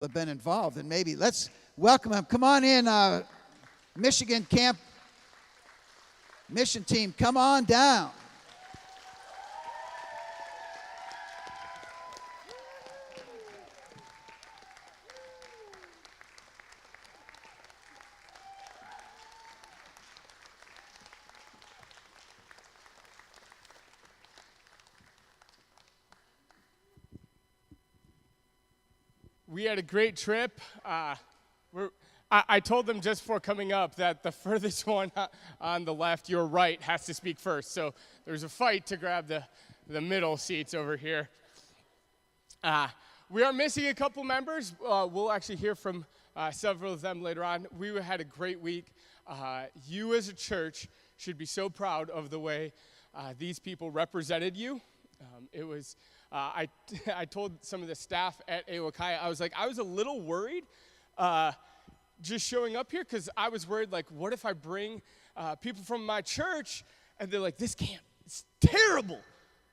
have been involved, and maybe let's welcome them. Come on in, Michigan Camp Mission Team. Come on down. We had a great trip. I told them just before coming up that the furthest one on the left, your right, has to speak first. So there's a fight to grab the middle seats over here. We are missing a couple members. We'll actually hear from several of them later on. We had a great week. You as a church should be so proud of the way these people represented you. It was... I told some of the staff at Ao-wa-kiya, I was a little worried just showing up here because I was worried, like, what if I bring people from my church and they're like, this camp is terrible,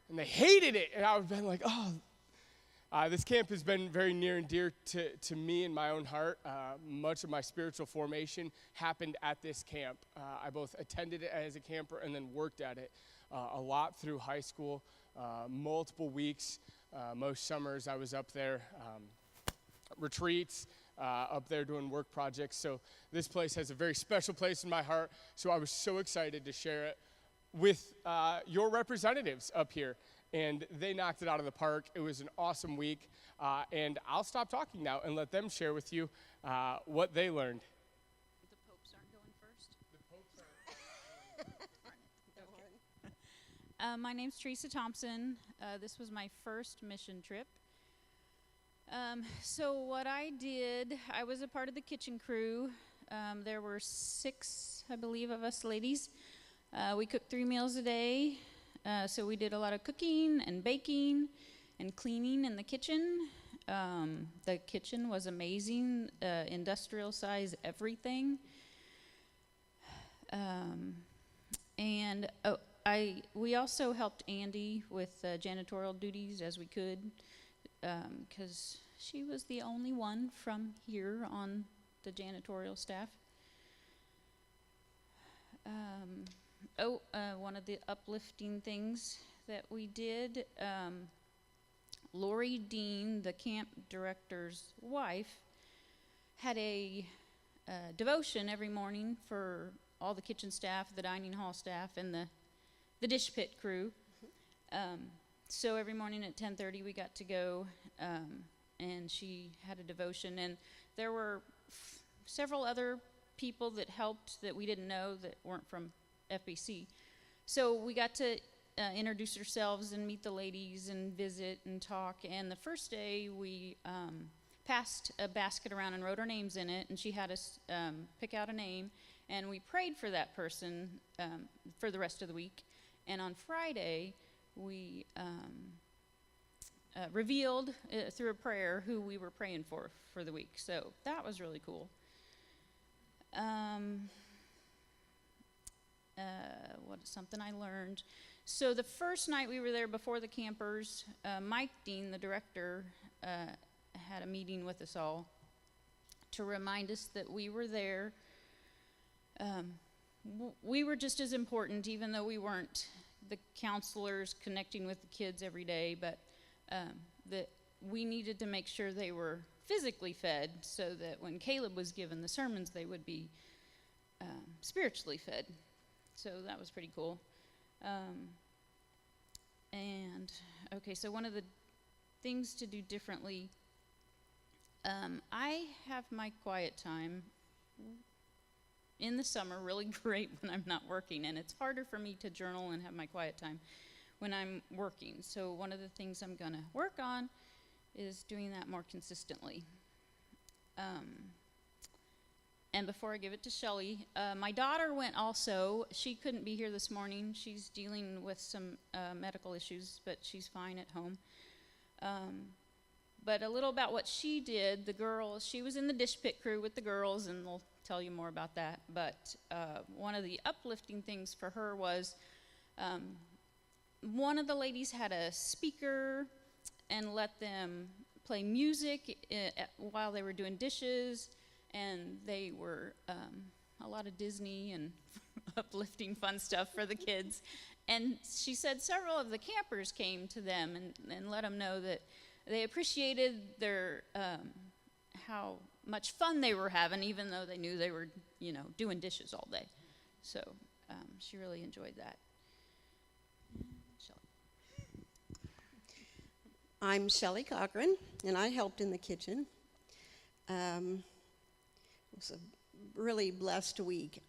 and they hated it, and I would have been like, this camp has been very near and dear to me in my own heart. Much of my spiritual formation happened at this camp. I both attended it as a camper and then worked at it a lot through high school. Multiple weeks, most summers I was up there, retreats, up there doing work projects. So this place has a very special place in my heart. So I was so excited to share it with your representatives up here. And they knocked it out of the park. It was an awesome week. And I'll stop talking now and let them share with you what they learned. The popes aren't going first? The popes aren't. My name's Theresa Thompson. This was my first mission trip. So what I did, I was a part of the kitchen crew. There were 6, I believe, of us ladies. We cooked 3 meals a day. So we did a lot of cooking and baking and cleaning in the kitchen. The kitchen was amazing, industrial size everything. We also helped Andy with janitorial duties as we could, because she was the only one from here on the janitorial staff. One of the uplifting things that we did, Lori Dean, the camp director's wife, had a devotion every morning for all the kitchen staff, the dining hall staff, and the dish pit crew. So every morning at 10:30 we got to go, and she had a devotion. And there were several other people that helped that we didn't know that weren't from FBC. So we got to introduce ourselves and meet the ladies and visit and talk. And the first day we passed a basket around and wrote our names in it, and she had us pick out a name, and we prayed for that person for the rest of the week. And on Friday, we revealed through a prayer who we were praying for the week. So that was really cool. What is something I learned? So the first night we were there before the campers, Mike Dean, the director, had a meeting with us all to remind us that we were there. We were just as important, even though we weren't the counselors connecting with the kids every day, but that we needed to make sure they were physically fed so that when Caleb was given the sermons, they would be spiritually fed. So that was pretty cool. So one of the things to do differently, I have my quiet time in the summer really great when I'm not working, and it's harder for me to journal and have my quiet time when I'm working. So one of the things I'm going to work on is doing that more consistently. And before I give it to Shelly, my daughter went also. She couldn't be here this morning. She's dealing with some medical issues, but she's fine at home. But a little about what she did. The girls, she was in the dish pit crew with the girls, and we'll tell you more about that. But one of the uplifting things for her was one of the ladies had a speaker and let them play music while they were doing dishes, and they were a lot of Disney and uplifting fun stuff for the kids. And she said several of the campers came to them and let them know that they appreciated their how much fun they were having, even though they knew they were, doing dishes all day. So she really enjoyed that. I'm Shelly Cochran, and I helped in the kitchen. It was a really blessed week.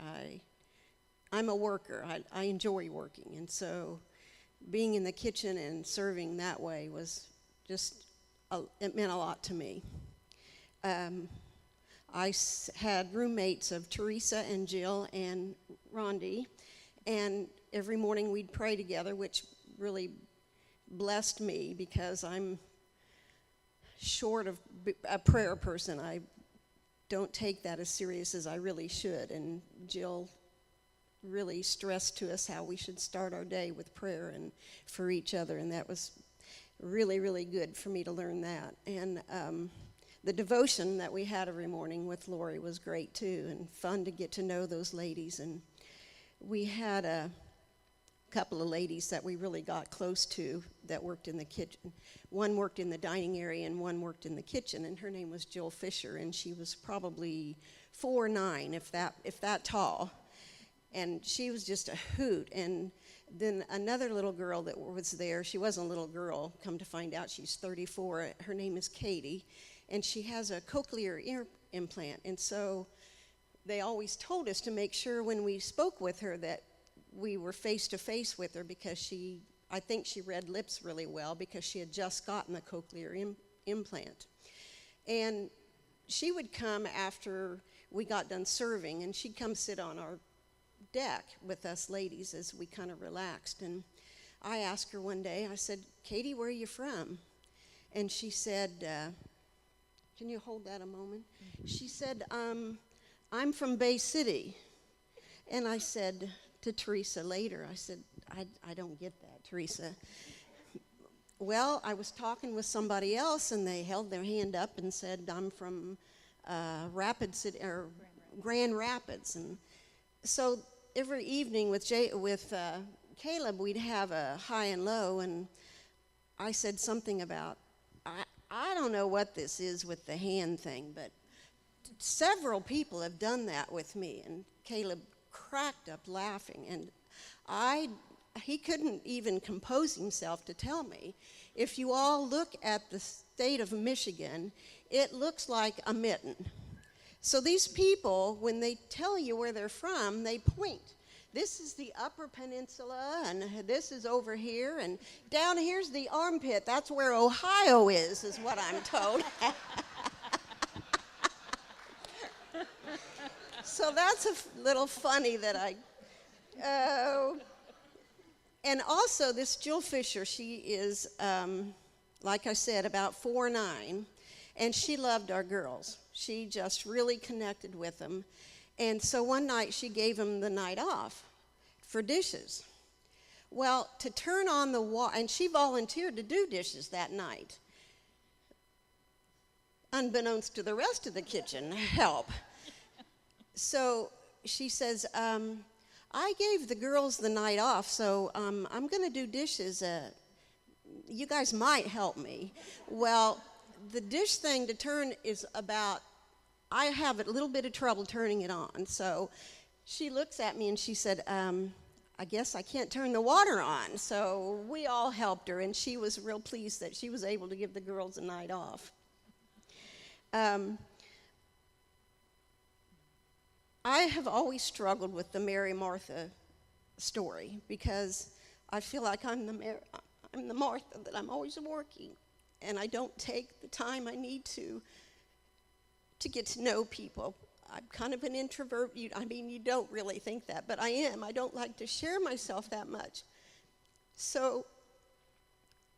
I'm a worker. I enjoy working, and so being in the kitchen and serving that way was just, it meant a lot to me. I had roommates of Theresa and Jill and Rhonda, and every morning we'd pray together, which really blessed me because I'm short of a prayer person. I don't take that as serious as I really should, and Jill really stressed to us how we should start our day with prayer and for each other, and that was really, really good for me to learn that. And the devotion that we had every morning with Lori was great too, and fun to get to know those ladies. And we had a couple of ladies that we really got close to that worked in the kitchen. One worked in the dining area and one worked in the kitchen, and her name was Jill Fisher, and she was probably 4'9", if that tall. And she was just a hoot. And then another little girl that was there, she wasn't a little girl, come to find out she's 34. Her name is Katie, and she has a cochlear ear implant. And so they always told us to make sure when we spoke with her that we were face to face with her, because I think she read lips really well because she had just gotten the cochlear implant. And she would come after we got done serving, and she'd come sit on our deck with us ladies as we kind of relaxed. And I asked her one day, I said, "Katie, where are you from?" And she said, can you hold that a moment? She said, "I'm from Bay City." And I said to Theresa later, I said, I don't get that, Theresa. Well, I was talking with somebody else, and they held their hand up and said, "I'm from Grand Rapids." And so every evening with Caleb, we'd have a high and low, and I said something about, I don't know what this is with the hand thing, but several people have done that with me. And Caleb cracked up laughing, and he couldn't even compose himself to tell me, if you all look at the state of Michigan, it looks like a mitten. So these people, when they tell you where they're from, they point. This is the Upper Peninsula, and this is over here, and down here's the armpit. That's where Ohio is what I'm told. So that's a little funny that and also this Jill Fisher, she is, like I said, about 4'9", and she loved our girls. She just really connected with them. And so one night she gave them the night off for dishes. Well, to turn on the water, and she volunteered to do dishes that night, unbeknownst to the rest of the kitchen help. So she says, I gave the girls the night off, so I'm going to do dishes. You guys might help me. Well, the dish thing to turn is about, I have a little bit of trouble turning it on. So she looks at me and she said, I guess I can't turn the water on. So we all helped her, and she was real pleased that she was able to give the girls a night off. I have always struggled with the Mary Martha story, because I feel like I'm the Martha, that I'm always working, and I don't take the time I need to get to know people. I'm kind of an introvert. You don't really think that, but I am. I don't like to share myself that much. So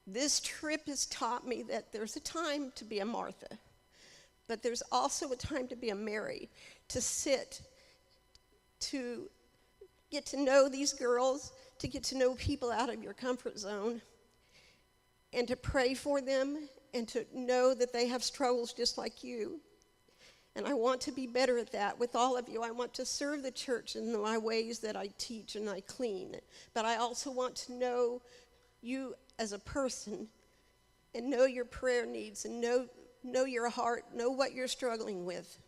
this trip has taught me that there's a time to be a Martha, but there's also a time to be a Mary, to sit, to get to know these girls, to get to know people out of your comfort zone, and to pray for them, and to know that they have struggles just like you. And I want to be better at that with all of you. I want to serve the church in my ways that I teach and I clean. But I also want to know you as a person and know your prayer needs and know your heart, know what you're struggling with.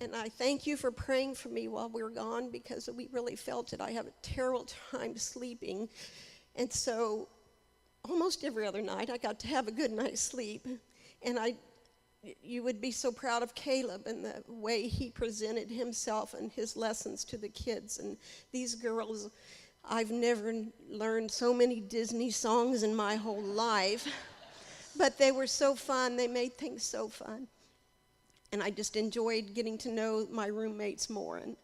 And I thank you for praying for me while we were gone, because we really felt it. I have a terrible time sleeping. And so almost every other night I got to have a good night's sleep. And you would be so proud of Caleb and the way he presented himself and his lessons to the kids. And these girls, I've never learned so many Disney songs in my whole life, but they were so fun. They made things so fun. And I just enjoyed getting to know my roommates more. And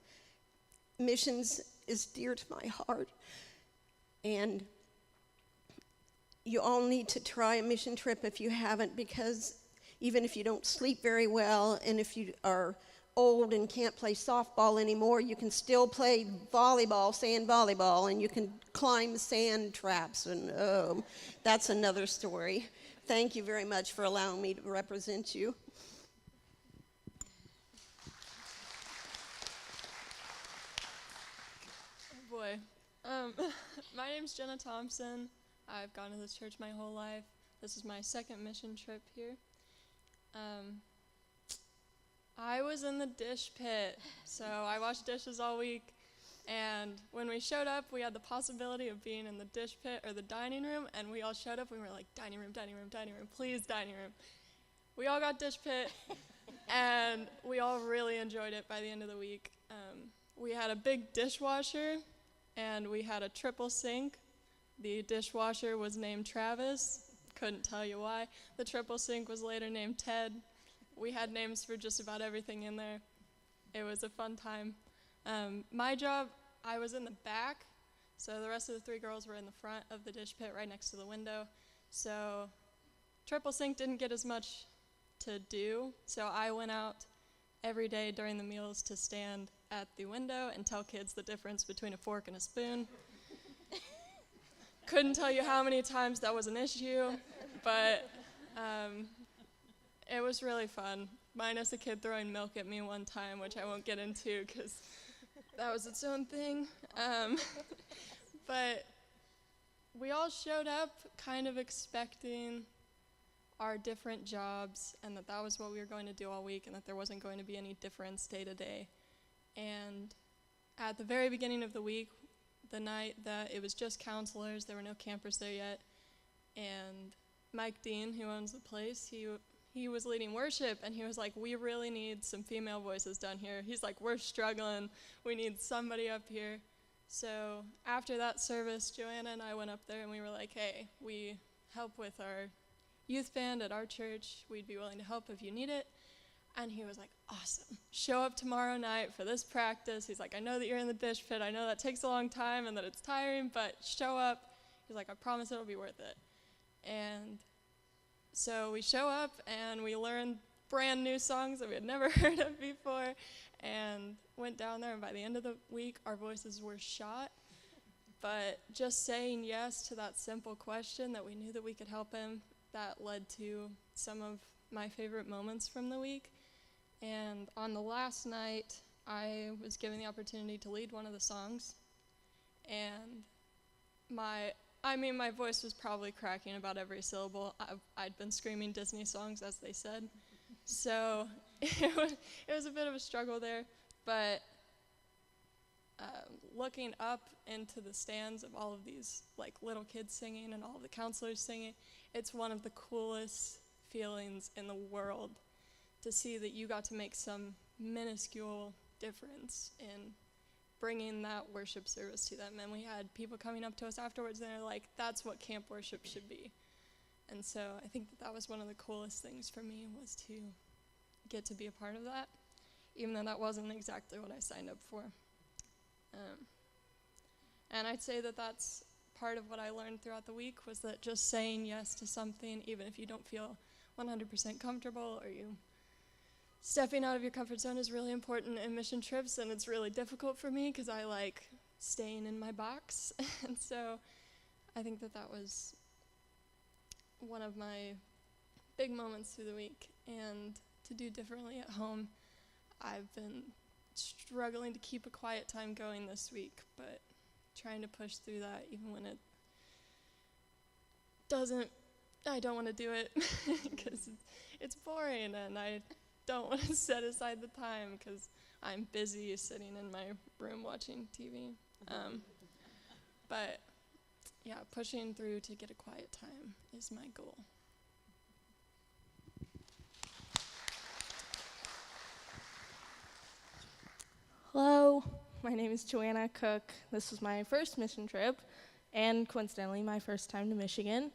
missions is dear to my heart. And you all need to try a mission trip if you haven't, because even if you don't sleep very well, and if you are old and can't play softball anymore, you can still play volleyball, sand volleyball, and you can climb sand traps, and that's another story. Thank you very much for allowing me to represent you. Oh boy. My name's Jenna Thompson. I've gone to this church my whole life. This is my second mission trip here. I was in the dish pit, so I washed dishes all week, and when we showed up, we had the possibility of being in the dish pit or the dining room, and we all showed up and we were like, dining room, dining room, dining room, please, dining room. We all got dish pit, and we all really enjoyed it by the end of the week. We had a big dishwasher, and we had a triple sink. The dishwasher was named Travis. Couldn't tell you why. The triple sink was later named Ted. We had names for just about everything in there. It was a fun time. My job, I was in the back, so the rest of the three girls were in the front of the dish pit right next to the window. So triple sink didn't get as much to do, so I went out every day during the meals to stand at the window and tell kids the difference between a fork and a spoon. Couldn't tell you how many times that was an issue, but it was really fun, minus a kid throwing milk at me one time, which I won't get into because that was its own thing. But we all showed up kind of expecting our different jobs, and that was what we were going to do all week, and that there wasn't going to be any difference day to day. And at the very beginning of the week, the night that it was just counselors, there were no campers there yet, and Mike Dean, who owns the place, he was leading worship, and he was like, we really need some female voices down here. He's like, we're struggling, we need somebody up here. So after that service, Joanna and I went up there and we were like, hey, we help with our youth band at our church, we'd be willing to help if you need it. And he was like, awesome, show up tomorrow night for this practice. He's like, I know that you're in the dish pit, I know that takes a long time and that it's tiring, but show up. He's like, I promise it'll be worth it. And so we show up and we learned brand new songs that we had never heard of before, and went down there, and by the end of the week, our voices were shot. But just saying yes to that simple question that we knew that we could help him, that led to some of my favorite moments from the week. And on the last night, I was given the opportunity to lead one of the songs, and my voice was probably cracking about every syllable. I'd been screaming Disney songs, as they said. So it was a bit of a struggle there, but looking up into the stands of all of these like little kids singing and all of the counselors singing, it's one of the coolest feelings in the world to see that you got to make some minuscule difference in bringing that worship service to them. And we had people coming up to us afterwards and they're like, that's what camp worship should be. And so I think that was one of the coolest things for me, was to get to be a part of that, even though that wasn't exactly what I signed up for. And I'd say that that's part of what I learned throughout the week, was that just saying yes to something, even if you don't feel 100% comfortable, or you stepping out of your comfort zone, is really important in mission trips. And it's really difficult for me because I like staying in my box. And so I think that was one of my big moments through the week. And to do differently at home, I've been struggling to keep a quiet time going this week, but trying to push through that even when it doesn't, I don't want to do it because it's boring, and I don't want to set aside the time because I'm busy sitting in my room watching TV. But yeah, pushing through to get a quiet time is my goal. Hello, my name is Joanna Cook. This was my first mission trip, and coincidentally, my first time to Michigan.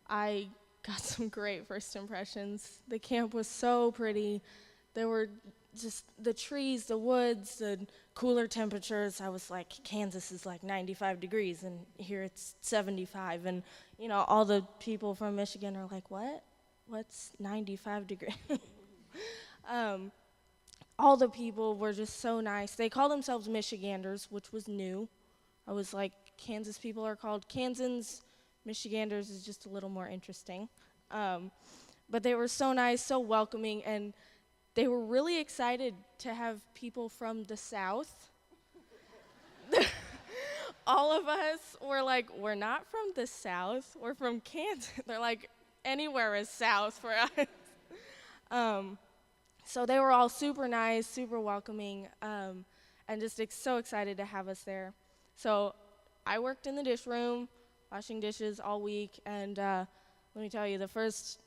I got some great first impressions. The camp was so pretty. There were just the trees, the woods, the cooler temperatures. I was like, Kansas is like 95 degrees, and here it's 75. And, you know, all the people from Michigan are like, what? What's 95 degrees? All the people were just so nice. They call themselves Michiganders, which was new. I was like, Kansas people are called Kansans. Michiganders is just a little more interesting. But they were so nice, so welcoming, and they were really excited to have people from the South. All of us were like, we're not from the South, we're from Kansas. They're like, anywhere is South for us. So they were all super nice, super welcoming, and just so excited to have us there. So I worked in the dish room, washing dishes all week, and let me tell you, the first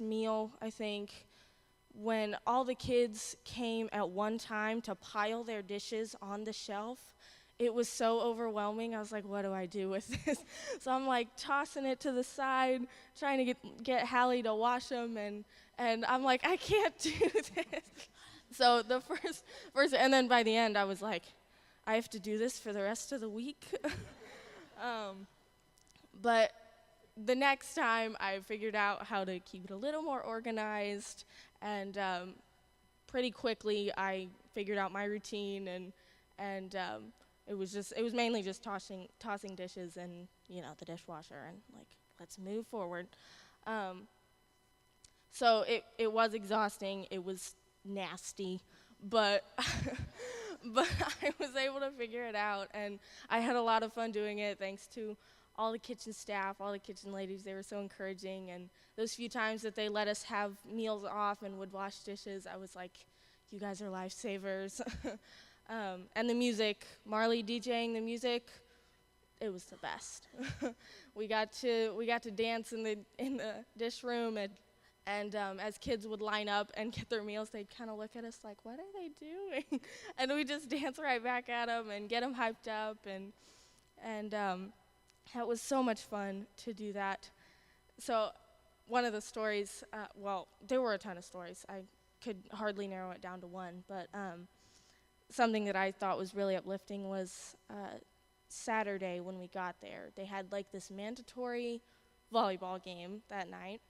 meal, I think, when all the kids came at one time to pile their dishes on the shelf, it was so overwhelming. I was like, what do I do with this? So I'm like tossing it to the side, trying to get Halle to wash them, and I'm like, I can't do this. So the first, and then by the end, I was like, I have to do this for the rest of the week. But the next time, I figured out how to keep it a little more organized, and pretty quickly, I figured out my routine, and it was mainly just tossing dishes and, you know, the dishwasher, and like, let's move forward. So it was exhausting, it was nasty, but but I was able to figure it out, and I had a lot of fun doing it thanks to all the kitchen staff, all the kitchen ladies. They were so encouraging, and those few times that they let us have meals off and would wash dishes, I was like, you guys are lifesavers. And the music, Marley DJing the music, it was the best. we got to dance in the dish room, and as kids would line up and get their meals, they'd kind of look at us like, what are they doing? And we just dance right back at them and get them hyped up, and it was so much fun to do that. So one of the stories, well, there were a ton of stories. I could hardly narrow it down to one, but something that I thought was really uplifting was Saturday when we got there. They had like this mandatory volleyball game that night,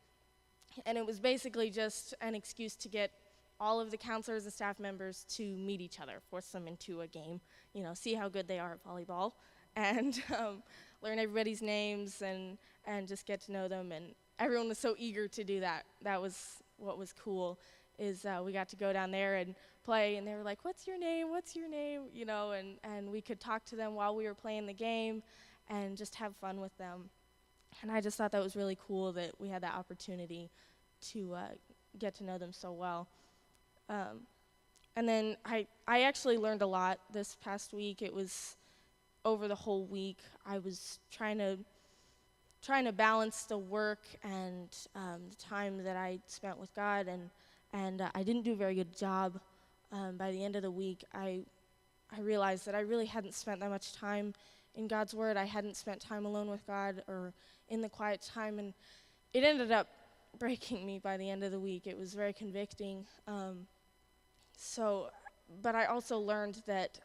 and it was basically just an excuse to get all of the counselors and staff members to meet each other, force them into a game, you know, see how good they are at volleyball, and learn everybody's names and just get to know them. And everyone was so eager to do that. That was what was cool, is we got to go down there and play, and they were like, what's your name, you know, and we could talk to them while we were playing the game and just have fun with them. And I just thought that was really cool that we had that opportunity to get to know them so well. And then I actually learned a lot this past week. It was over the whole week. I was trying to balance the work and the time that I spent with God, and I didn't do a very good job. By the end of the week, I realized that I really hadn't spent that much time in God's Word. I hadn't spent time alone with God or in the quiet time, and it ended up breaking me by the end of the week. It was very convicting. But I also learned that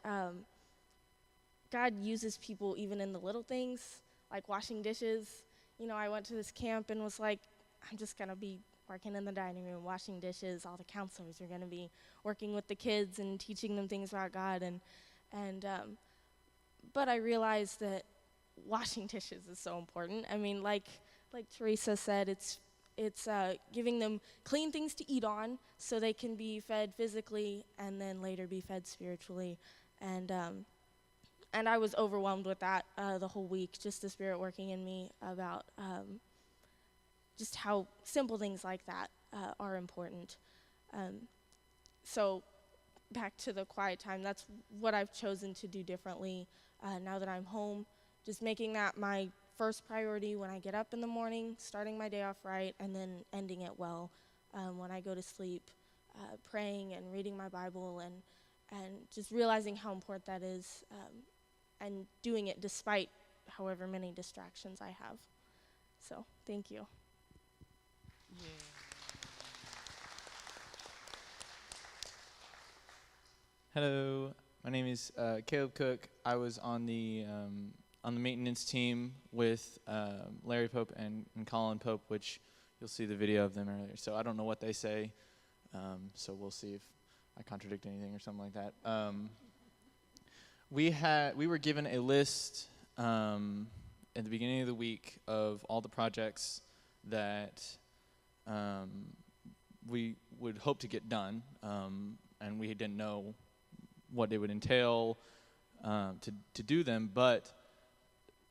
God uses people even in the little things, like washing dishes. You know, I went to this camp and was like, I'm just going to be working in the dining room, washing dishes. All the counselors are going to be working with the kids and teaching them things about God. But I realized that washing dishes is so important. I mean, like Theresa said, it's It's giving them clean things to eat on so they can be fed physically and then later be fed spiritually. And I was overwhelmed with that the whole week, just the Spirit working in me about just how simple things like that are important. So back to the quiet time, that's what I've chosen to do differently now that I'm home, just making that my first priority when I get up in the morning, starting my day off right, and then ending it well when I go to sleep, praying and reading my Bible and just realizing how important that is and doing it despite however many distractions I have. So, thank you. Hello, my name is Caleb Cook. I was on the maintenance team with Larry Pope and Colin Pope, which you'll see the video of them earlier. So I don't know what they say, so we'll see if I contradict anything or something like that. We were given a list at the beginning of the week of all the projects that we would hope to get done, and we didn't know what they would entail to do them, but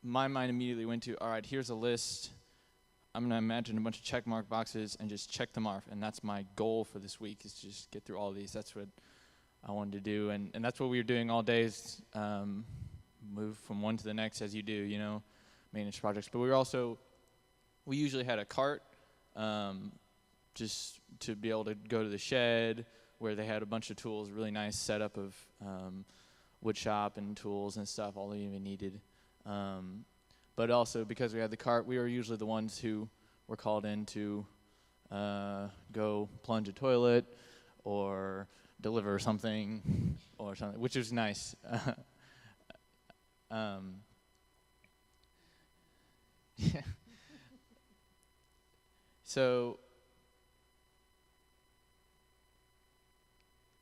my mind immediately went to, all right, here's a list. I'm going to imagine a bunch of check mark boxes and just check them off, and that's my goal for this week, is to just get through all of these. That's what I wanted to do, and that's what we were doing all day, is move from one to the next as you do, maintenance projects. But we usually had a cart just to be able to go to the shed where they had a bunch of tools, really nice setup of wood shop and tools and stuff, all they even needed. But also because we had the cart, we were usually the ones who were called in to go plunge a toilet or deliver something or something, which was nice. Yeah. So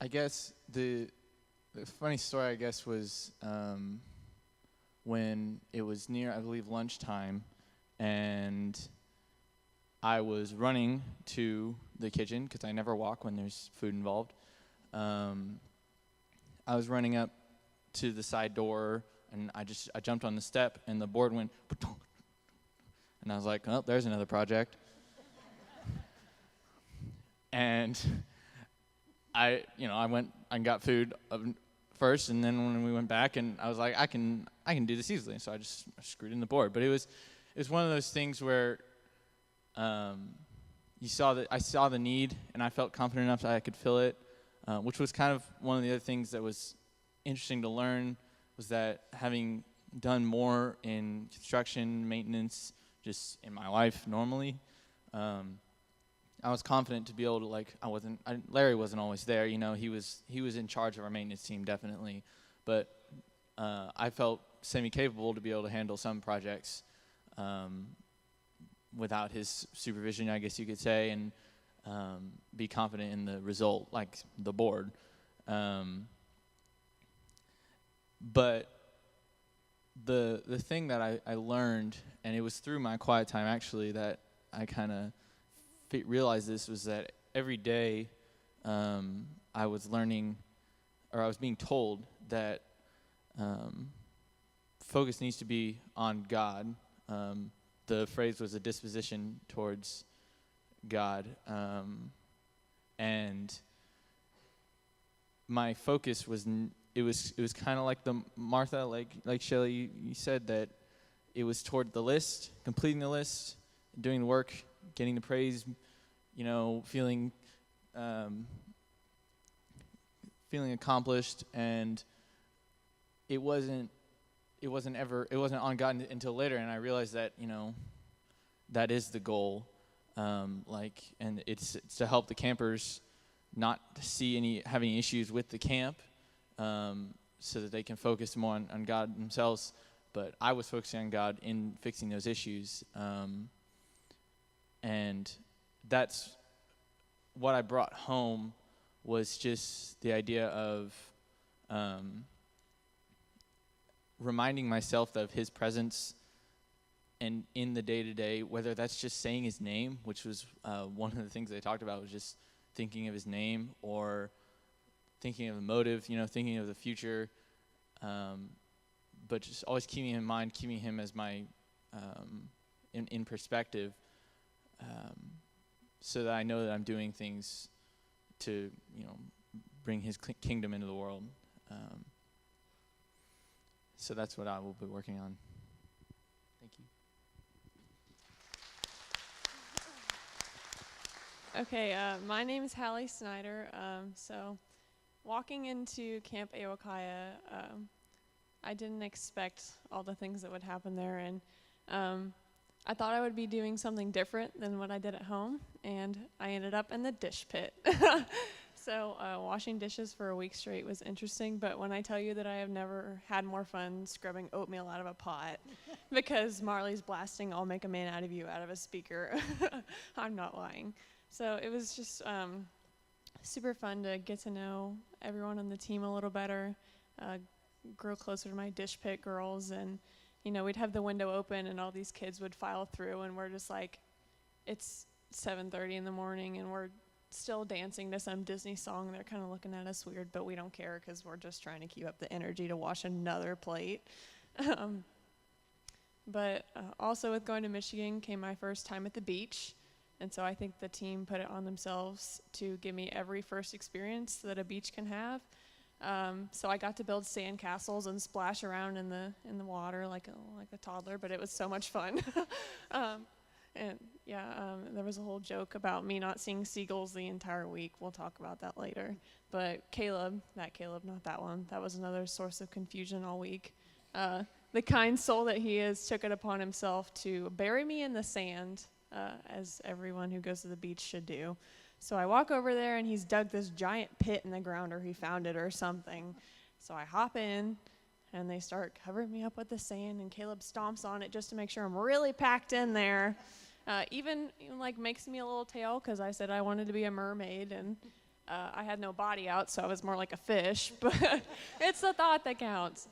I guess the funny story, I guess, was when it was near, I believe, lunchtime, and I was running to the kitchen because I never walk when there's food involved. I was running up to the side door, and I jumped on the step, and the board went, and I was like, oh, there's another project. And I went and got food first, and then when we went back, and I was like, I can do this easily. So I just screwed in the board. But it was one of those things where I saw the need, and I felt confident enough that I could fill it, which was kind of one of the other things that was interesting to learn, was that having done more in construction, maintenance, just in my life normally, I was confident to be able to, Larry wasn't always there, he was in charge of our maintenance team, definitely, but I felt semi-capable to be able to handle some projects without his supervision, I guess you could say, and be confident in the result, like the board. But the thing that I learned, and it was through my quiet time actually that I kind of realized this, was that every day I was learning, or I was being told that focus needs to be on God. The phrase was a disposition towards God, and my focus was it was kind of like the Martha, like Shelly, you said, that it was toward the list, completing the list, doing the work, getting the praise, feeling accomplished, and it wasn't on God until later, and I realized that that is the goal, and it's to help the campers not have any issues with the camp, so that they can focus more on God themselves. But I was focusing on God in fixing those issues, and that's what I brought home, was just the idea of reminding myself of his presence and in the day-to-day, whether that's just saying his name, which was one of the things they talked about, was just thinking of his name, or thinking of the motive, thinking of the future, but just always keeping him in mind, keeping him as my, in perspective, so that I know that I'm doing things to, bring his kingdom into the world. So that's what I will be working on. Thank you. Okay, my name is Halle Snyder. So walking into Camp Ao-wa-kiya, I didn't expect all the things that would happen there, and I thought I would be doing something different than what I did at home, and I ended up in the dish pit. So washing dishes for a week straight was interesting, but when I tell you that I have never had more fun scrubbing oatmeal out of a pot because Marley's blasting "I'll make a man out of you" out of a speaker, I'm not lying. So it was just super fun to get to know everyone on the team a little better, grow closer to my dish pit girls, and we'd have the window open and all these kids would file through, and we're just like, it's 7:30 in the morning and we're still dancing to some Disney song. They're kind of looking at us weird, but we don't care because we're just trying to keep up the energy to wash another plate. But also with going to Michigan came my first time at the beach. And so I think the team put it on themselves to give me every first experience that a beach can have. So I got to build sand castles and splash around in the water like a toddler, but it was so much fun. There was a whole joke about me not seeing seagulls the entire week. We'll talk about that later. But Caleb, not that one, that was another source of confusion all week. The kind soul that he is took it upon himself to bury me in the sand, as everyone who goes to the beach should do. So I walk over there, and he's dug this giant pit in the ground, or he found it or something. So I hop in, and they start covering me up with the sand, and Caleb stomps on it just to make sure I'm really packed in there. Even makes me a little tail, because I said I wanted to be a mermaid, and I had no body out, so I was more like a fish. But it's the thought that counts.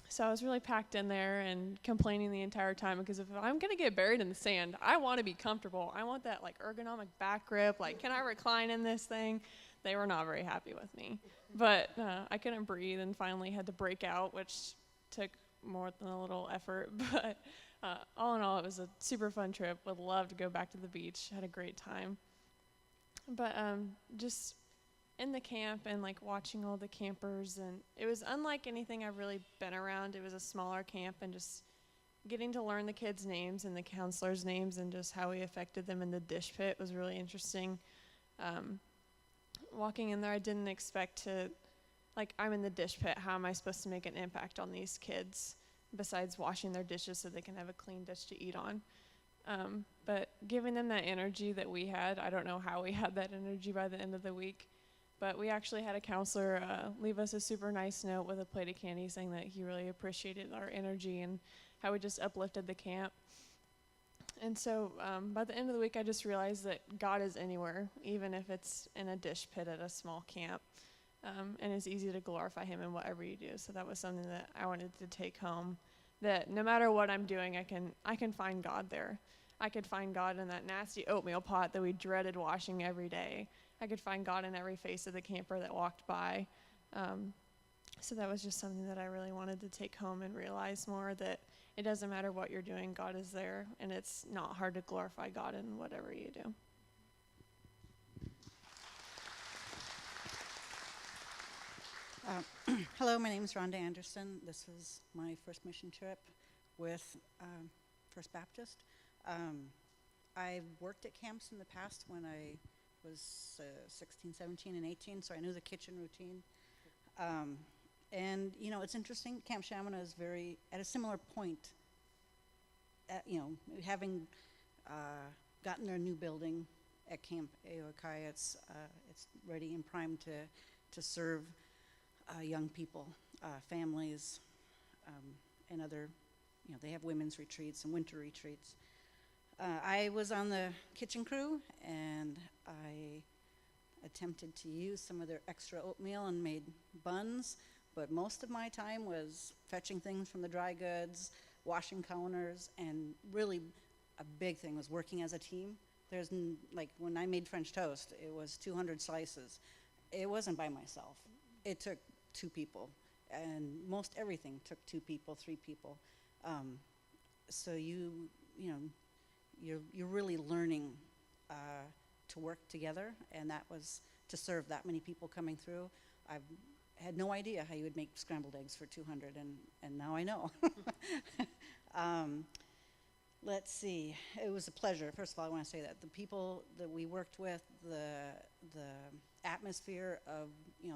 So I was really packed in there and complaining the entire time, because if I'm going to get buried in the sand, I want to be comfortable. I want that ergonomic back grip. Can I recline in this thing? They were not very happy with me. But I couldn't breathe and finally had to break out, which took more than a little effort. But all in all, it was a super fun trip. Would love to go back to the beach. Had a great time. But just in the camp and watching all the campers, and it was unlike anything I've really been around. It was a smaller camp, and just getting to learn the kids' names and the counselors' names and just how we affected them in the dish pit was really interesting. Walking in there, I didn't expect to, I'm in the dish pit, how am I supposed to make an impact on these kids besides washing their dishes so they can have a clean dish to eat on? But giving them that energy that we had, I don't know how we had that energy by the end of the week, but we actually had a counselor leave us a super nice note with a plate of candy saying that he really appreciated our energy and how we just uplifted the camp. And so by the end of the week, I just realized that God is anywhere, even if it's in a dish pit at a small camp. And it's easy to glorify him in whatever you do. So that was something that I wanted to take home, that no matter what I'm doing, I can find God there. I could find God in that nasty oatmeal pot that we dreaded washing every day. I could find God in every face of the camper that walked by. So that was just something that I really wanted to take home and realize more, that it doesn't matter what you're doing, God is there, and it's not hard to glorify God in whatever you do. Hello, my name is Rhonda Anderson. This was my first mission trip with First Baptist. I've worked at camps in the past when I was 16, 17, and 18, so I knew the kitchen routine. And, it's interesting. Camp Chaminade is at a similar point, having gotten their new building at Camp Ao-wa-kiya, it's ready and primed to serve young people, families, and other, they have women's retreats and winter retreats. I was on the kitchen crew, and I attempted to use some of their extra oatmeal and made buns, but most of my time was fetching things from the dry goods, washing counters, and really a big thing was working as a team. Like when I made French toast, it was 200 slices. It wasn't by myself. It took 2 people, and most everything took 2 people, 3 people. So you're really learning to work together, and that was to serve that many people coming through. I had no idea how you would make scrambled eggs for 200, and now I know. Let's see. It was a pleasure. First of all, I want to say that the people that we worked with, the atmosphere of,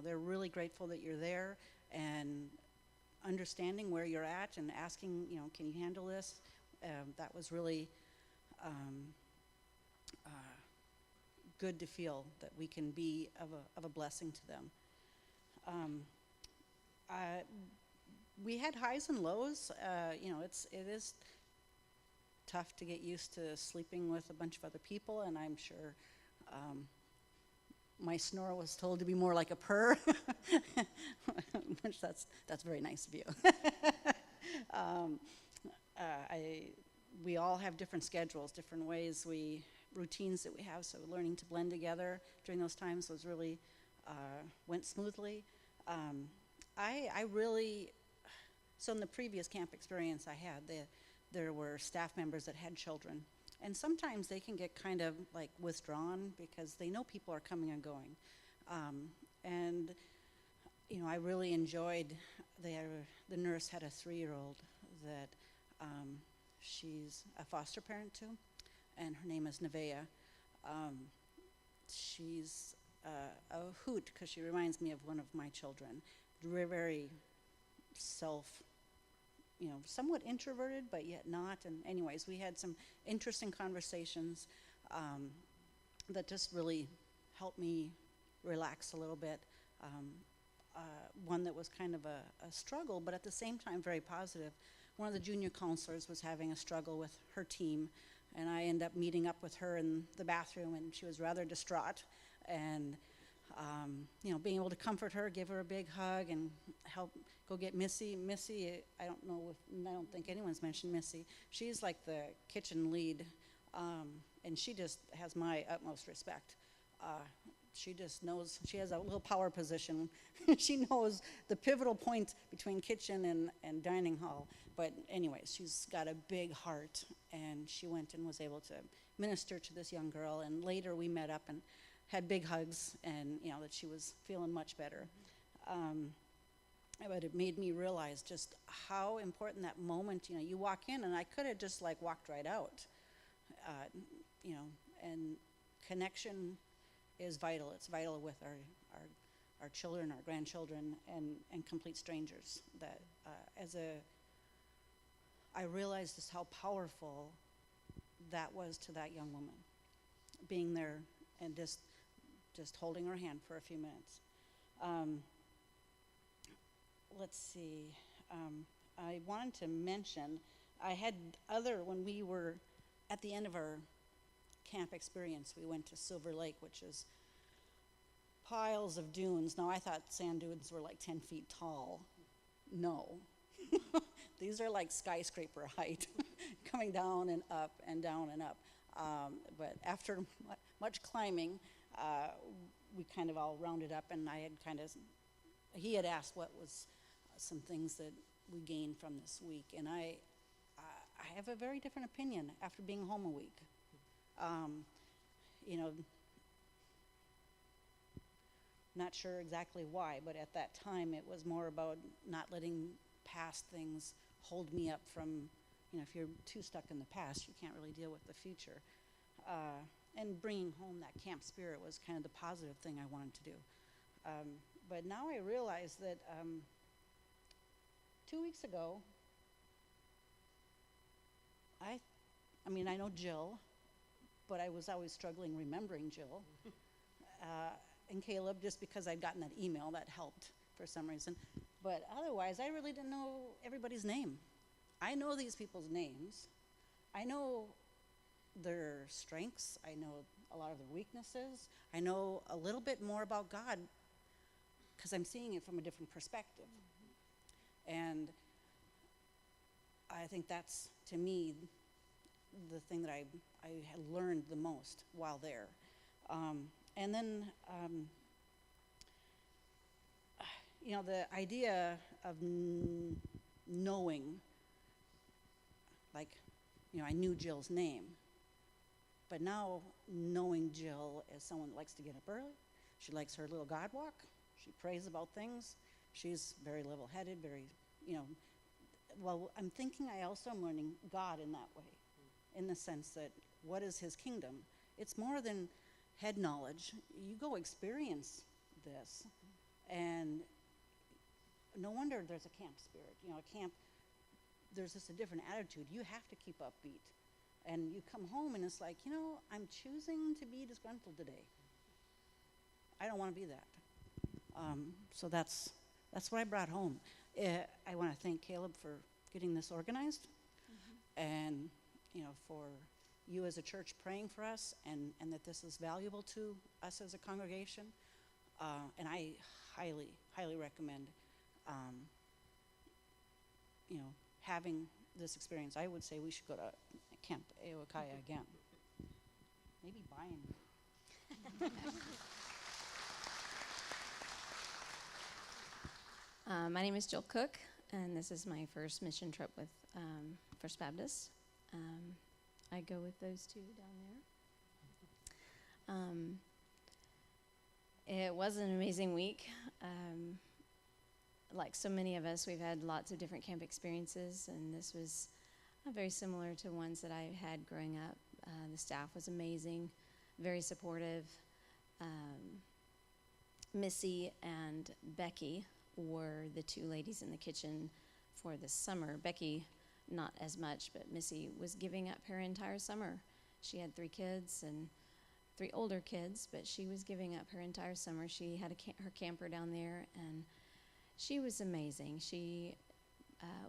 they're really grateful that you're there and understanding where you're at and asking, can you handle this? That was really good to feel that we can be of a blessing to them. We had highs and lows. It is tough to get used to sleeping with a bunch of other people, and I'm sure my snore was told to be more like a purr, which that's very nice of you. We all have different schedules, different ways, routines that we have, so learning to blend together during those times was really, went smoothly. So in the previous camp experience I had, there were staff members that had children, and sometimes they can get kind of like withdrawn because they know people are coming and going. And I really enjoyed, the nurse had a 3-year-old that she's a foster parent to, and her name is Nevaeh. She's a hoot because she reminds me of one of my children. Very somewhat introverted, but yet not. And anyways, we had some interesting conversations that just really helped me relax a little bit. One that was kind of a struggle, but at the same time very positive. One of the junior counselors was having a struggle with her team, and I ended up meeting up with her in the bathroom, and she was rather distraught. And being able to comfort her, give her a big hug, and help go get Missy. Missy, I don't think anyone's mentioned Missy. She's like the kitchen lead, and she just has my utmost respect. She just knows, she has a little power position. She knows the pivotal point between kitchen and dining hall. But anyways, she's got a big heart, and she went and was able to minister to this young girl, and later we met up and had big hugs, and that she was feeling much better. But it made me realize just how important that moment, you walk in, and I could have just like walked right out, and connection is vital. It's vital with our children, our grandchildren, and complete strangers. That I realized just how powerful that was to that young woman, being there and just holding her hand for a few minutes. Let's see. I wanted to mention, I had when we were at the end of our camp experience, we went to Silver Lake, which is piles of dunes. Now, I thought sand dunes were like 10 feet tall. No. These are like skyscraper height, coming down and up and down and up. But after much climbing, we kind of all rounded up, and he had asked what was some things that we gained from this week, and I have a very different opinion after being home a week. Not sure exactly why, but at that time it was more about not letting past things hold me up from, if you're too stuck in the past, you can't really deal with the future. And bringing home that camp spirit was kind of the positive thing I wanted to do. But now I realize that 2 weeks ago, I know Jill, but I was always struggling remembering Jill. And Caleb, just because I'd gotten that email, that helped for some reason. But otherwise, I really didn't know everybody's name. I know these people's names. I know their strengths. I know a lot of their weaknesses. I know a little bit more about God because I'm seeing it from a different perspective. And I think that's, to me, the thing that I had learned the most while there. And then, the idea of knowing, like, I knew Jill's name, but now knowing Jill as someone that likes to get up early, she likes her little God walk, she prays about things, she's very level-headed, very, well, I'm thinking I also am learning God in that way, in the sense that what is his kingdom? It's more than head knowledge. You go experience this, and no wonder there's a camp spirit. A camp, there's just a different attitude. You have to keep upbeat. And you come home and it's like, I'm choosing to be disgruntled today. I don't want to be that. So that's what I brought home. I want to thank Caleb for getting this organized, and for you as a church praying for us, and that this is valuable to us as a congregation. And I highly, highly recommend having this experience. I would say we should go to Camp Ao-wa-kiya again. Maybe buying. My name is Jill Cook, and this is my first mission trip with First Baptist. I go with those two down there. It was an amazing week. Like so many of us, we've had lots of different camp experiences, and this was very similar to ones that I had growing up. The staff was amazing, very supportive. Missy and Becky were the two ladies in the kitchen for the summer. Becky, not as much, but Missy was giving up her entire summer. She had 3 kids and 3 older kids, but she was giving up her entire summer. She had her camper down there, and she was amazing. She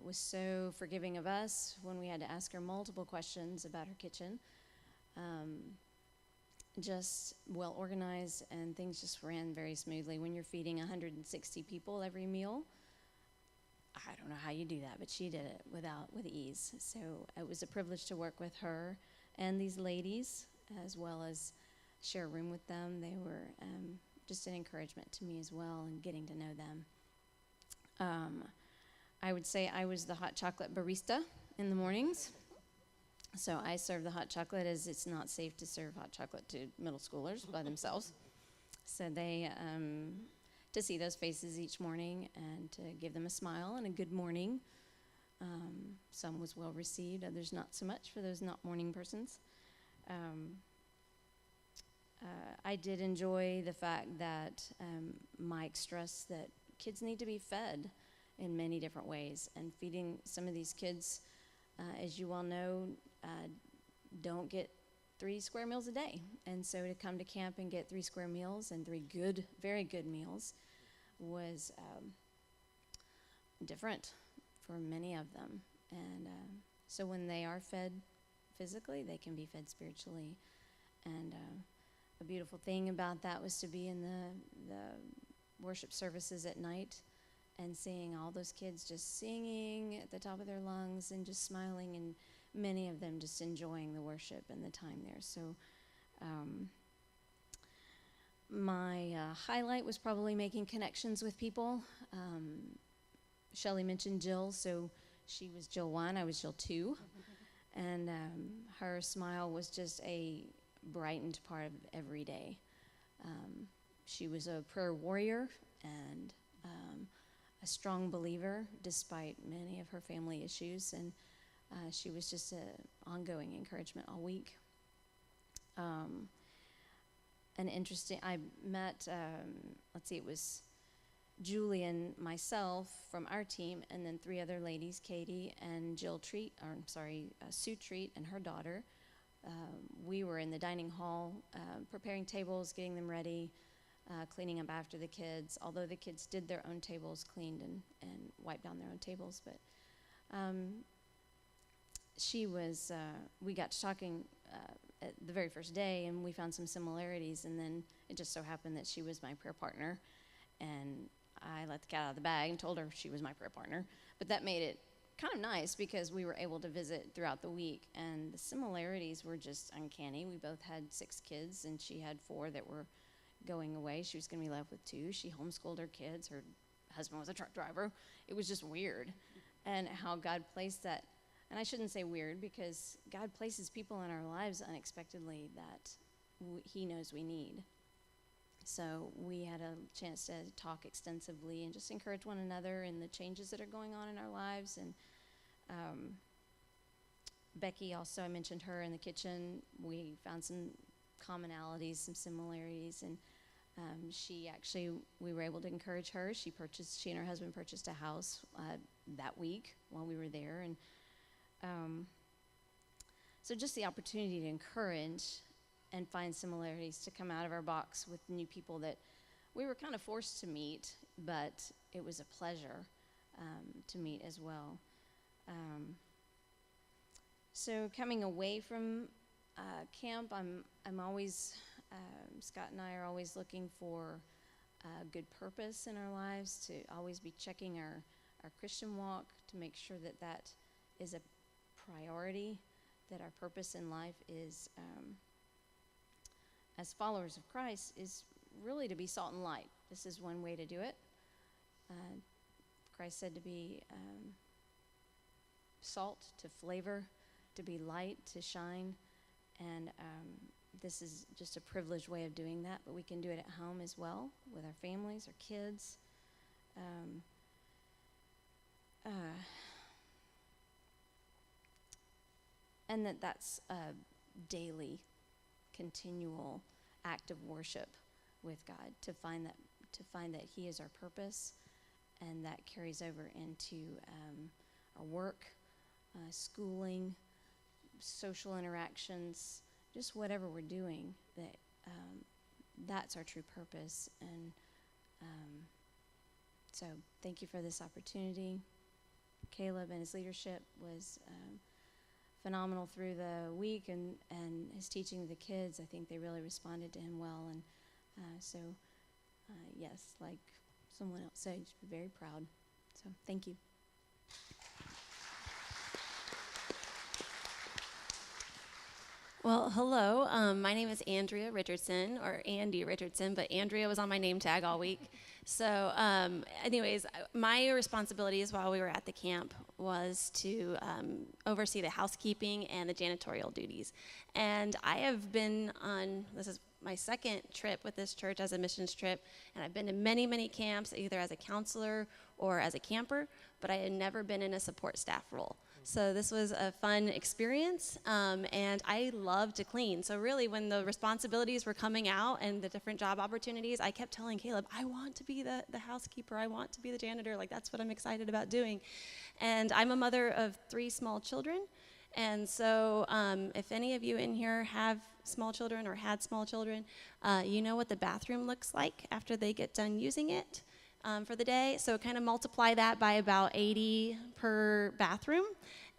was so forgiving of us when we had to ask her multiple questions about her kitchen. Just well organized, and things just ran very smoothly. When you're feeding 160 people every meal, I don't know how you do that, but she did it with ease. So it was a privilege to work with her and these ladies, as well as share a room with them. They were just an encouragement to me as well, and getting to know them. I would say I was the hot chocolate barista in the mornings. So I serve the hot chocolate, as it's not safe to serve hot chocolate to middle schoolers by themselves. So they, to see those faces each morning and to give them a smile and a good morning. Some was well received, others not so much for those not morning persons. I did enjoy the fact that Mike stressed that kids need to be fed in many different ways, and feeding some of these kids, as you all know, don't get 3 square meals a day. And so to come to camp and get 3 square meals and 3 good, very good meals was different for many of them. And so when they are fed physically, they can be fed spiritually. And a beautiful thing about that was to be in the worship services at night and seeing all those kids just singing at the top of their lungs and just smiling, and many of them just enjoying the worship and the time there. So my highlight was probably making connections with people. Shelly mentioned Jill, so she was Jill 1, I was Jill 2. And her smile was just a brightened part of every day. She was a prayer warrior and a strong believer despite many of her family issues, and she was just an ongoing encouragement all week. I met, it was Julie and myself from our team, and then 3 other ladies, Katie and Sue Treat and her daughter. We were in the dining hall preparing tables, getting them ready, cleaning up after the kids, although the kids did their own tables, cleaned and wiped down their own tables. But we got to talking at the very first day, and we found some similarities, and then it just so happened that she was my prayer partner, and I let the cat out of the bag and told her she was my prayer partner. But that made it kind of nice because we were able to visit throughout the week, and the similarities were just uncanny. We both had 6 kids, and she had 4 that were going away. She was going to be left with 2. She homeschooled her kids. Her husband was a truck driver. It was just weird, and how God placed that. And I shouldn't say weird, because God places people in our lives unexpectedly that he knows we need. So we had a chance to talk extensively and just encourage one another in the changes that are going on in our lives. And Becky also, I mentioned her in the kitchen. We found some commonalities, some similarities, and we were able to encourage her. She and her husband purchased a house that week while we were there. And so just the opportunity to encourage and find similarities, to come out of our box with new people that we were kind of forced to meet, but it was a pleasure to meet as well. So coming away from camp, I'm always, Scott and I are always looking for good purpose in our lives, to always be checking our Christian walk, to make sure that that is a priority, that our purpose in life is, as followers of Christ, is really to be salt and light. This is one way to do it. Christ said to be salt, to flavor, to be light, to shine. And this is just a privileged way of doing that, but we can do it at home as well, with our families, our kids. And that's a daily, continual act of worship with God, to find that he is our purpose, and that carries over into our work, schooling, social interactions, just whatever we're doing, that's our true purpose. And so thank you for this opportunity. Caleb and his leadership was phenomenal through the week, and his teaching of the kids. I think they really responded to him well, and so yes, like someone else said, just be very proud. So thank you. Well, hello. My name is Andrea Richardson, or Andy Richardson, but Andrea was on my name tag all week. So anyways, my responsibilities while we were at the camp was to oversee the housekeeping and the janitorial duties. And I have been on, this is my second trip with this church as a missions trip, and I've been to many, many camps, either as a counselor or as a camper, but I had never been in a support staff role. So this was a fun experience, and I love to clean. So really, when the responsibilities were coming out and the different job opportunities, I kept telling Caleb, I want to be the housekeeper. I want to be the janitor. Like, that's what I'm excited about doing. And I'm a mother of 3 small children. And so if any of you in here have small children or had small children, you know what the bathroom looks like after they get done using it for the day. So kind of multiply that by about 80 per bathroom.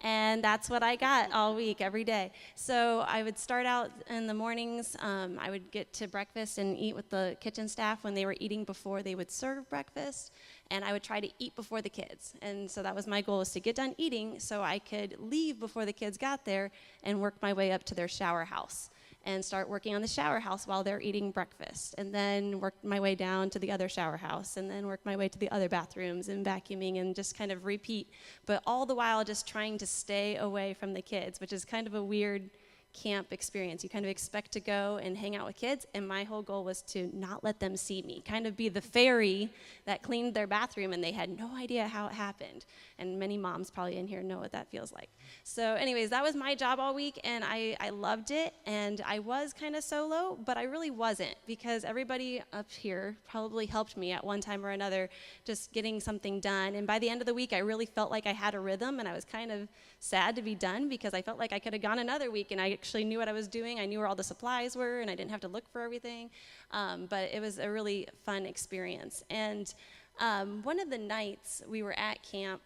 And that's what I got all week, every day. So I would start out in the mornings. I would get to breakfast and eat with the kitchen staff when they were eating before they would serve breakfast. And I would try to eat before the kids. And so that was my goal, was to get done eating so I could leave before the kids got there and work my way up to their shower house and start working on the shower house while they're eating breakfast, and then work my way down to the other shower house, and then work my way to the other bathrooms and vacuuming, and just kind of repeat, but all the while just trying to stay away from the kids, which is kind of a weird camp experience. You kind of expect to go and hang out with kids, and my whole goal was to not let them see me, kind of be the fairy that cleaned their bathroom, and they had no idea how it happened. And many moms probably in here know what that feels like. So anyways, that was my job all week, and I loved it, and I was kind of solo, but I really wasn't, because everybody up here probably helped me at one time or another just getting something done. And by the end of the week, I really felt like I had a rhythm, and I was kind of sad to be done, because I felt like I could have gone another week, and I actually knew what I was doing. I knew where all the supplies were, and I didn't have to look for everything. But it was a really fun experience. And one of the nights we were at camp,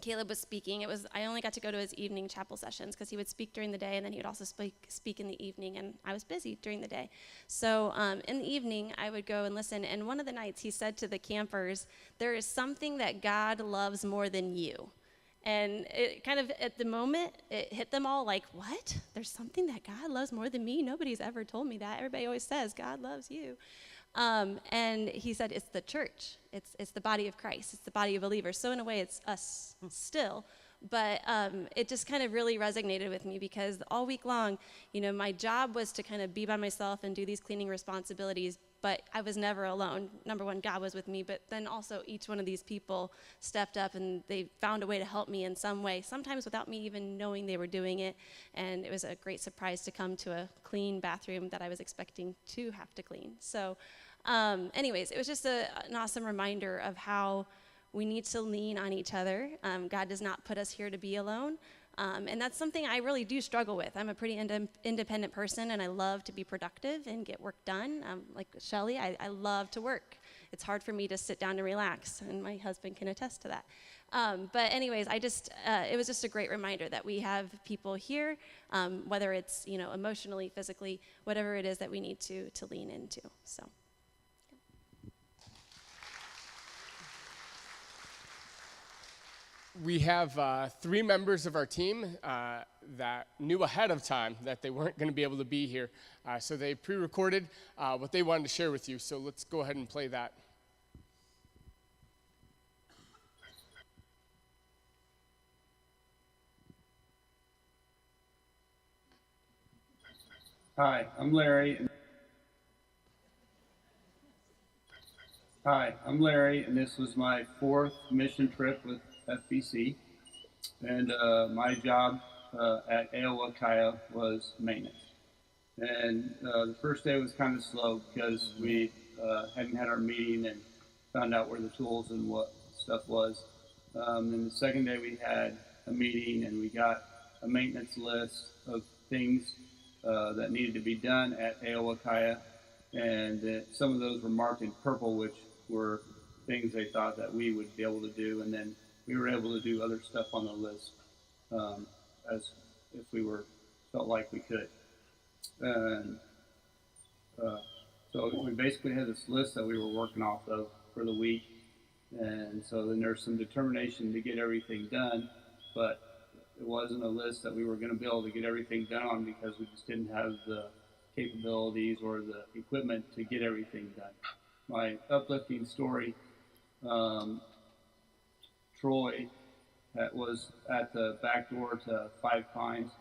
Caleb was speaking. I only got to go to his evening chapel sessions, because he would speak during the day, and then he would also speak in the evening, and I was busy during the day. So in the evening, I would go and listen, and one of the nights he said to the campers, there is something that God loves more than you. And it kind of, at the moment, it hit them all like, what? There's something that God loves more than me? Nobody's ever told me that. Everybody always says, God loves you. And he said, it's the church. It's the body of Christ. It's the body of believers. So in a way, it's us still. But it just kind of really resonated with me because all week long, my job was to kind of be by myself and do these cleaning responsibilities, but I was never alone. Number one, God was with me, but then also each one of these people stepped up and they found a way to help me in some way, sometimes without me even knowing they were doing it. And it was a great surprise to come to a clean bathroom that I was expecting to have to clean. So anyways, it was just an awesome reminder of how we need to lean on each other. God does not put us here to be alone. And that's something I really do struggle with. I'm a pretty independent person, and I love to be productive and get work done. Like Shelly, I love to work. It's hard for me to sit down and relax, and my husband can attest to that. But anyways, it was just a great reminder that we have people here, whether it's emotionally, physically, whatever it is that we need to lean into. So. We have 3 members of our team that knew ahead of time that they weren't going to be able to be here. So they pre-recorded what they wanted to share with you. So let's go ahead and play that. Hi, I'm Larry. Hi, I'm Larry, and this was my 4th mission trip with FBC, and my job at Ao-wa-kiya was maintenance. And the first day was kind of slow because we hadn't had our meeting and found out where the tools and what stuff was. And the second day we had a meeting and we got a maintenance list of things that needed to be done at Ao-wa-kiya, and some of those were marked in purple, which were things they thought that we would be able to do, and then we were able to do other stuff on the list as if we felt like we could. And so we basically had this list that we were working off of for the week, and so then there's some determination to get everything done, but it wasn't a list that we were going to be able to get everything done on because we just didn't have the capabilities or the equipment to get everything done. My uplifting story, Troy was at the back door to Five Pines,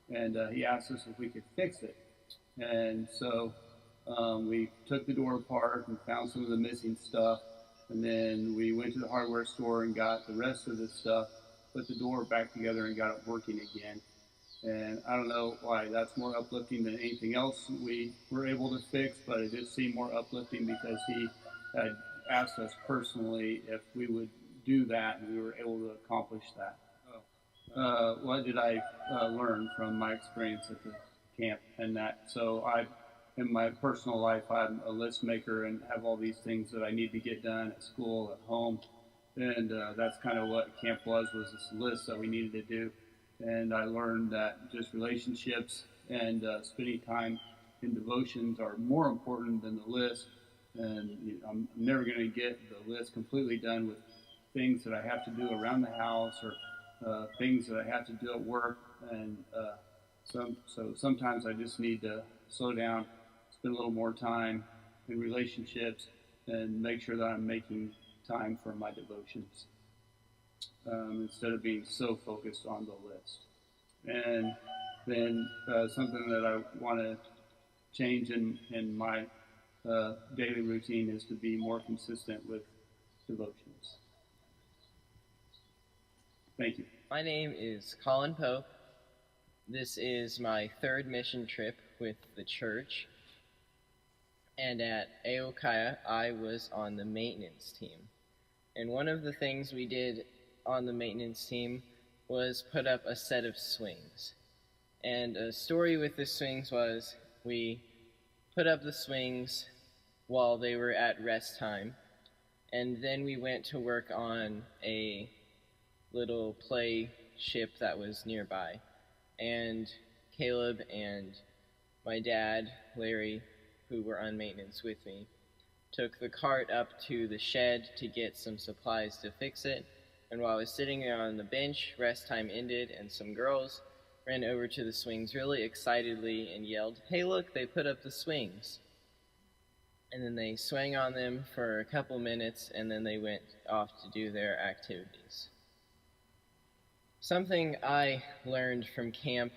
and he asked us if we could fix it. And so we took the door apart and found some of the missing stuff, and then we went to the hardware store and got the rest of the stuff, put the door back together and got it working again. And I don't know why that's more uplifting than anything else we were able to fix, but it just seemed more uplifting because he had asked us personally if we would do that, and we were able to accomplish that. What did I learn from my experience at the camp and that? So in my personal life, I'm a list maker and have all these things that I need to get done at school, at home, and that's kind of what camp was this list that we needed to do. And I learned that just relationships and spending time in devotions are more important than the list. And I'm never going to get the list completely done with things that I have to do around the house or things that I have to do at work. And so sometimes I just need to slow down, spend a little more time in relationships, and make sure that I'm making time for my devotions. Instead of being so focused on the list. And then something that I want to change in my daily routine is to be more consistent with devotions. Thank you. My name is Colin Pope. This is my 3rd mission trip with the church. And at Ao-wa-kiya, I was on the maintenance team. And one of the things we did on the maintenance team was put up a set of swings. And a story with the swings was we put up the swings while they were at rest time, and then we went to work on a little play ship that was nearby. And Caleb and my dad, Larry, who were on maintenance with me, took the cart up to the shed to get some supplies to fix it, And while I was sitting there on the bench, rest time ended, and some girls ran over to the swings really excitedly and yelled, "Hey, look, they put up the swings." And then they swang on them for a couple minutes, and then they went off to do their activities. Something I learned from camp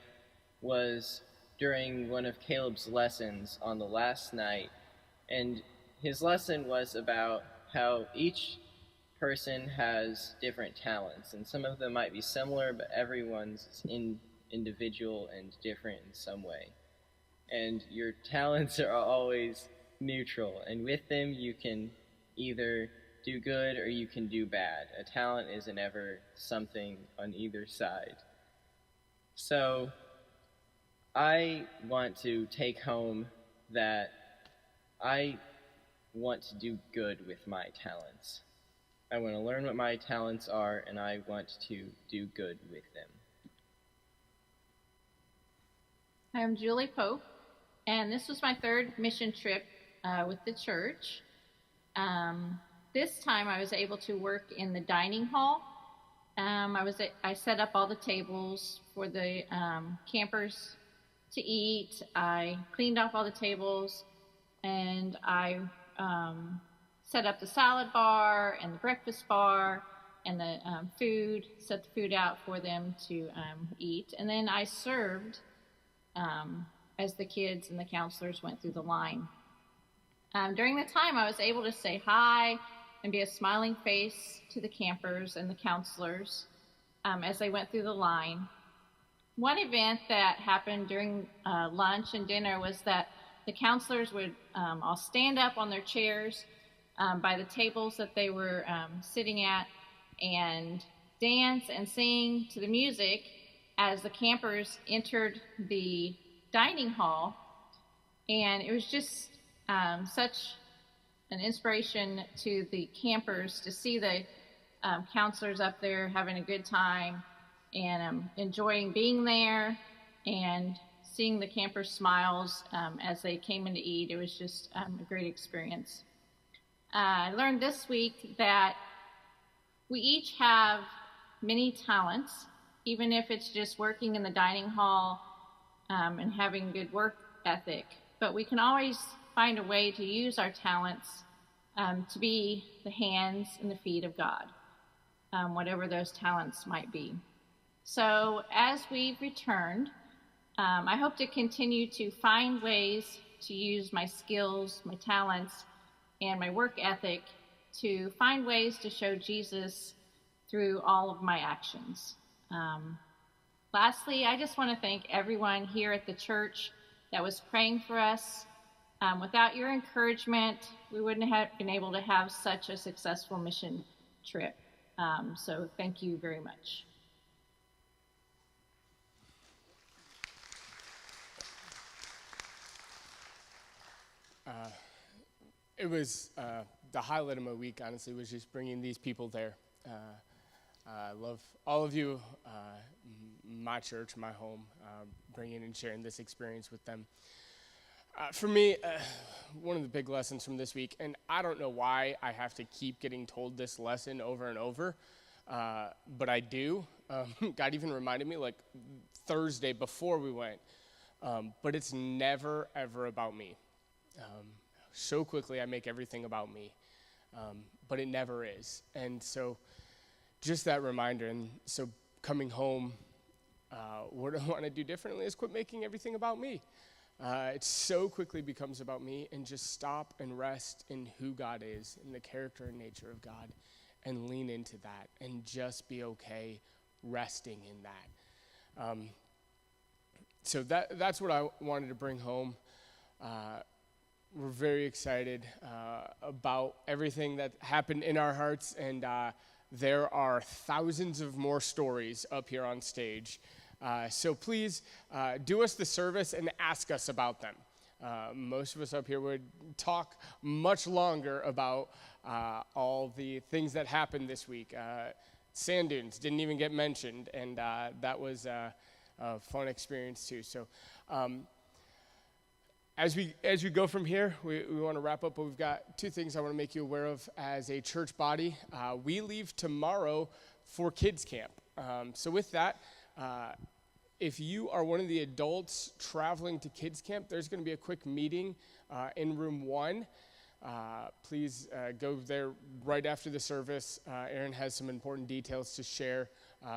was during one of Caleb's lessons on the last night, and his lesson was about how each person has different talents, and some of them might be similar, but everyone's individual and different in some way. And your talents are always neutral, and with them you can either do good or you can do bad. A talent isn't ever something on either side. So I want to take home that I want to do good with my talents. I want to learn what my talents are, and I want to do good with them. I'm Julie Pope, and this was my third mission trip with the church. This time I was able to work in the dining hall. I set up all the tables for the campers to eat. I cleaned off all the tables, and I set up the salad bar and the breakfast bar and the food, set the food out for them to eat. And then I served as the kids and the counselors went through the line. During the time, I was able to say hi and be a smiling face to the campers and the counselors as they went through the line. One event that happened during lunch and dinner was that the counselors would all stand up on their chairs by the tables that they were sitting at and dance and sing to the music as the campers entered the dining hall. And it was just such an inspiration to the campers to see the counselors up there having a good time and enjoying being there and seeing the campers' smiles as they came in to eat. It was just a great experience. I learned this week that we each have many talents, even if it's just working in the dining hall and having good work ethic. But we can always find a way to use our talents to be the hands and the feet of God, whatever those talents might be. So as we've returned, I hope to continue to find ways to use my skills, my talents, and my work ethic to find ways to show Jesus through all of my actions. Lastly, I just want to thank everyone here at the church that was praying for us. Without your encouragement, we wouldn't have been able to have such a successful mission trip. So thank you very much. It was the highlight of my week, honestly, was just bringing these people there. I love all of you, my church, my home, bringing and sharing this experience with them. For me, one of the big lessons from this week, and I don't know why I have to keep getting told this lesson over and over, but I do. God even reminded me like Thursday before we went, but it's never, ever about me. So quickly I make everything about me, but it never is. And so just that reminder, and so coming home, what I want to do differently is quit making everything about me. It so quickly becomes about me, and just stop and rest in who God is, in the character and nature of God, and lean into that, and just be okay resting in that. So that's what I wanted to bring home. We're very excited about everything that happened in our hearts, and there are thousands of more stories up here on stage. So please do us the service and ask us about them. Most of us up here would talk much longer about all the things that happened this week. Sand dunes didn't even get mentioned, and that was a fun experience too. So as we go from here, we want to wrap up, but we've got two things I want to make you aware of as a church body. We leave tomorrow for kids camp. So with that, if you are one of the adults traveling to kids camp, there's going to be a quick meeting in room 1. Please go there right after the service. Aaron has some important details to share.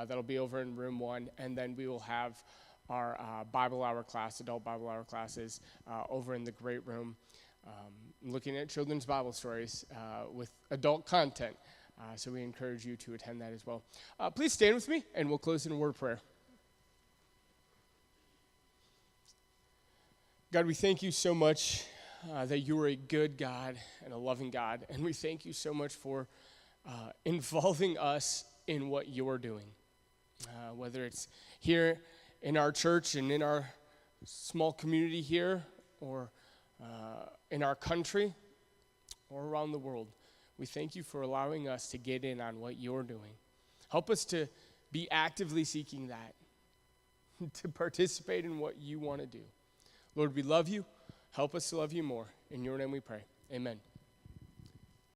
That'll be over in room 1, and then we will have our Bible hour class, adult Bible hour classes, over in the great room, looking at children's Bible stories with adult content. So we encourage you to attend that as well. Please stand with me, and we'll close in a word of prayer. God, we thank you so much that you are a good God and a loving God, and we thank you so much for involving us in what you're doing, whether it's here in our church and in our small community here, or in our country, or around the world. We thank you for allowing us to get in on what you're doing. Help us to be actively seeking that, to participate in what you want to do. Lord, we love you. Help us to love you more. In your name we pray. Amen.